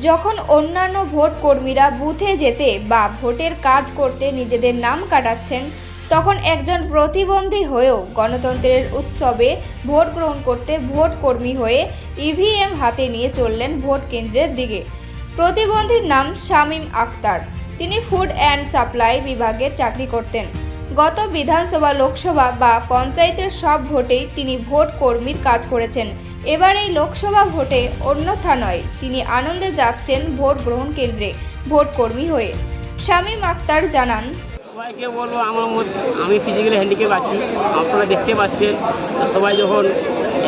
যখন অন্যান্য ভোট কর্মীরা বুথে যেতে বা ভোটের কাজ করতে নিজেদের নাম কাটাচ্ছেন, তখন একজন প্রতিবন্ধী হয়েও গণতন্ত্রের উৎসবে ভোট গ্রহণ করতে ভোট কর্মী হয়ে ইভিএম হাতে নিয়ে চললেন ভোট কেন্দ্রের দিকে। প্রতিবন্ধীর নাম শামীম আক্তার। তিনি ফুড অ্যান্ড সাপ্লাই বিভাগে চাকরি করতেন। গত বিধানসভা, লোকসভা বা পঞ্চায়েতের সব ভোটেই তিনি ভোট কর্মীর কাজ করেছেন। এবার এই লোকসভা ভোটে অন্যথা নয়, তিনি আনন্দে যাচ্ছেন ভোট গ্রহণ কেন্দ্রে ভোট কর্মী হয়ে। শামীম আক্তার জানান, সবাইকে বলবো আমি ফিজিক্যালি হ্যান্ডিক্যাপ আছি, আপনারা দেখতে পাচ্ছেন। সবাই যখন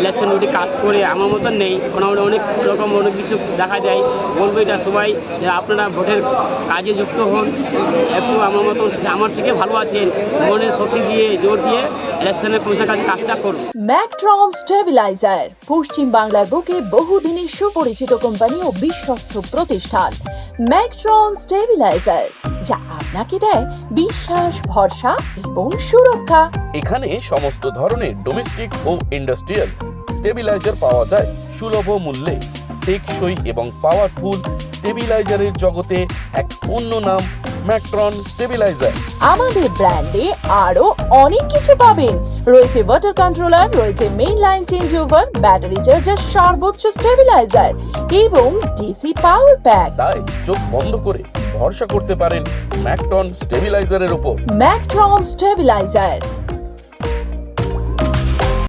ইলেকশন ডিউটি কাজ করে আমার মতন নেই, মোটামুটি অনেক রকম অনেক কিছু দেখা যায়। বলবো এটা সবাই যে আপনারা ভোটের কাজে যুক্ত হন, একটু আমার মতন আমার থেকে ভালো আছেন, মনের শক্তি দিয়ে জোর দিয়ে ইলেকশনের পৌঁছার কাছে কাজটা করুন। ম্যাকট্রন স্টেবিলাইজার পশ্চিম বাংলার বুকে বহুদিনের সুপরিচিত কোম্পানি ও বিশ্বস্ত প্রতিষ্ঠান। ম্যাকট্রন স্টেবিলাইজার, যা আপনাকে দেয় বিশ্বাস, ভরসা এবং সুরক্ষা। এখানে সমস্ত ধরনের ডোমেস্টিক ও ইন্ডাস্ট্রিয়াল স্টেবিলাইজার পাওয়া যায় সুলভ মূল্যে। টেকসই এবং পাওয়ারফুল স্টেবিলাইজারের জগতে এক অন্য নাম ম্যাকট্রন স্টেবিলাইজার। আমাদের ব্র্যান্ডে আরো অনেক কিছু পাবেন। রয়েছে ওয়াটার কন্ট্রোলার, রয়েছে main line change over, battery charger, সর্বোচ্চ স্টেবিলাইজার এবং ডিসি পাওয়ার প্যাক। তাই চোখ বন্ধ করে ভরসা করতে পারেন ম্যাকট্রন স্টেবিলাইজারের উপর। ম্যাকট্রন স্টেবিলাইজার